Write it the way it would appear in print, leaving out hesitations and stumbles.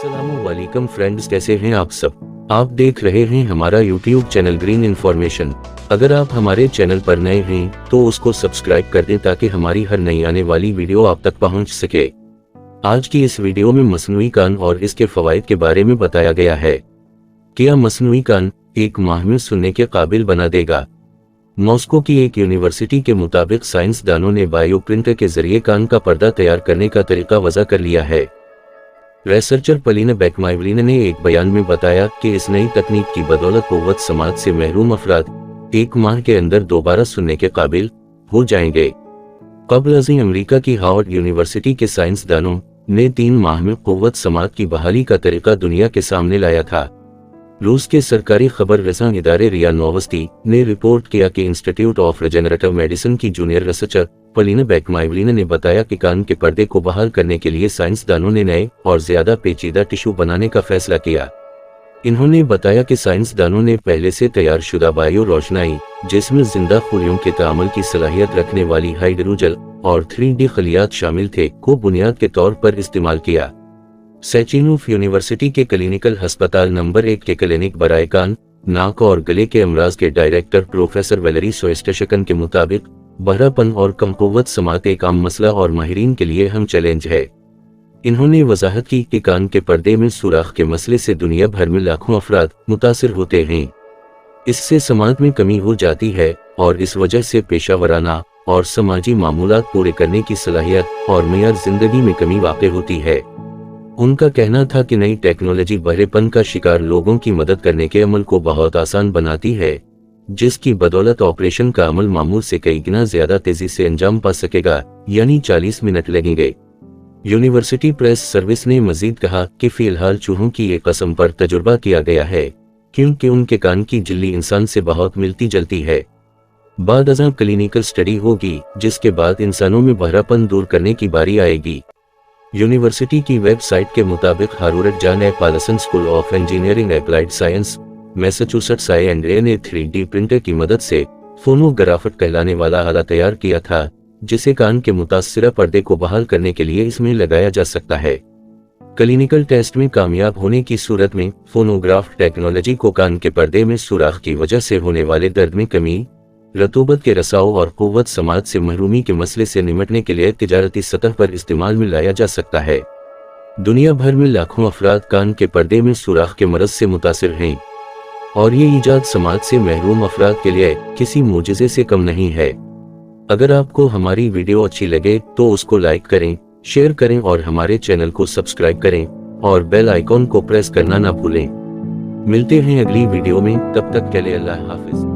अस्सलामुअलैकुम फ्रेंड्स, कैसे हैं आप सब। आप देख रहे हैं हमारा यूट्यूब चैनल ग्रीन इन्फॉर्मेशन। अगर आप हमारे चैनल पर नए हैं तो उसको सब्सक्राइब कर दें ताकि हमारी हर नई आने वाली वीडियो आप तक पहुंच सके। आज की इस वीडियो में मसनूई कान और इसके फवाइद के बारे में बताया गया है। क्या मसनूई कान एक माह में सुनने के काबिल बना देगा? मॉस्को की एक यूनिवर्सिटी के मुताबिक साइंसदानों ने बायोप्रिंटर के जरिए कान का पर्दा तैयार करने का तरीका वज़ा कर लिया है। रिसर्चर पलीना बैकमाइवलिन ने एक बयान में बताया कि इस नई तकनीक की बदौलत कुव्वत समात से महरूम अफराद एक माह के अंदर दोबारा सुनने के काबिल हो जाएंगे। कबल अज़ीं अमेरिका की हार्वर्ड यूनिवर्सिटी के साइंसदानों ने 3 माह में कुव्वत समात की बहाली का तरीका दुनिया के सामने लाया था। रूस के सरकारी खबर रसां इदारे रिया नोवोस्टी ने रिपोर्ट किया कि इंस्टीट्यूट ऑफ रिजेनरेटिव मेडिसिन की जूनियर रिसर्चर पलीना बैकमाइवलिन ने बताया कि कान के पर्दे को बहाल करने के लिए साइंसदानों ने नए और ज्यादा पेचीदा टिश्यू बनाने का फैसला किया। इन्होंने बताया कि साइंसदानों ने पहले से तैयार शुदा बायो रोशनाई, जिसमें जिंदा खुलियों के तामुल की सलाहियत रखने वाली हाइड्रोजल और 3D खलियात शामिल थे, को बुनियाद के तौर पर इस्तेमाल किया। सेचिनोफ यूनिवर्सिटी के क्लिनिकल अस्पताल नंबर 1 के क्लिनिक बराए कान, नाक और गले के अमराज के डायरेक्टर प्रोफेसर वैलेरी सोएस्टेशकन के मुताबिक बहरापन और कम कुव्वत समात एक आम मसला और माहिरीन के लिए अहम चैलेंज है। इन्होंने वजाहत की कि कान के पर्दे में सुराख के मसले से दुनिया भर में लाखों अफराद मुतासिर होते हैं। इससे समात में कमी हो जाती है और इस वजह से पेशावराना और समाजी मामूलात पूरे करने की सलाहियत और मेयार जिंदगी में कमी वाक़ होती है। उनका कहना था कि नई टेक्नोलॉजी बहरेपन का शिकार लोगों की मदद करने के अमल को बहुत आसान बनाती है, जिसकी बदौलत ऑपरेशन का अमल मामूल से कई गुना ज्यादा तेजी से अंजाम पा सकेगा, यानी 40 मिनट लगेंगे। यूनिवर्सिटी प्रेस सर्विस ने मजीद कहा कि फिलहाल चूहों की एक किस्म पर तजुर्बा किया गया है, क्योंकि उनके कान की झिल्ली इंसान से बहुत मिलती जुलती है। बाद अज़ां क्लिनिकल स्टडी होगी, जिसके बाद इंसानों में बहरापन दूर करने की बारी आएगी। यूनिवर्सिटी की वेबसाइट के मुताबिक Harvard John A Paulson School of Engineering Applied Science, Massachusetts I&A ने 3D प्रिंटर की मदद से फोनोग्राफट कहलाने वाला आला तैयार किया था, जिसे कान के मुतासिरा पर्दे को बहाल करने के लिए इसमें लगाया जा सकता है। क्लिनिकल टेस्ट में कामयाब होने की सूरत में फोनोग्राफ टेक्नोलॉजी को कान के पर्दे में सुराख की वजह से होने वाले दर्द में कमी, रतूबत के रसाव और कुव्वत समात से महरूमी के मसले से निपटने के लिए तिजारती सतह पर इस्तेमाल में लाया जा सकता है। दुनिया भर में लाखों अफराद कान के पर्दे में सुराख के मरज से मुतासिर हैं और ये ईजाद समाज से महरूम अफराद के लिए किसी मोजज़े से कम नहीं है। अगर आपको हमारी वीडियो अच्छी लगे तो उसको लाइक करें, शेयर करें और हमारे चैनल को सब्सक्राइब करें और बेल आइकॉन को प्रेस करना ना भूलें। मिलते हैं अगली वीडियो में, तब तक के लिए अल्लाह हाफिज।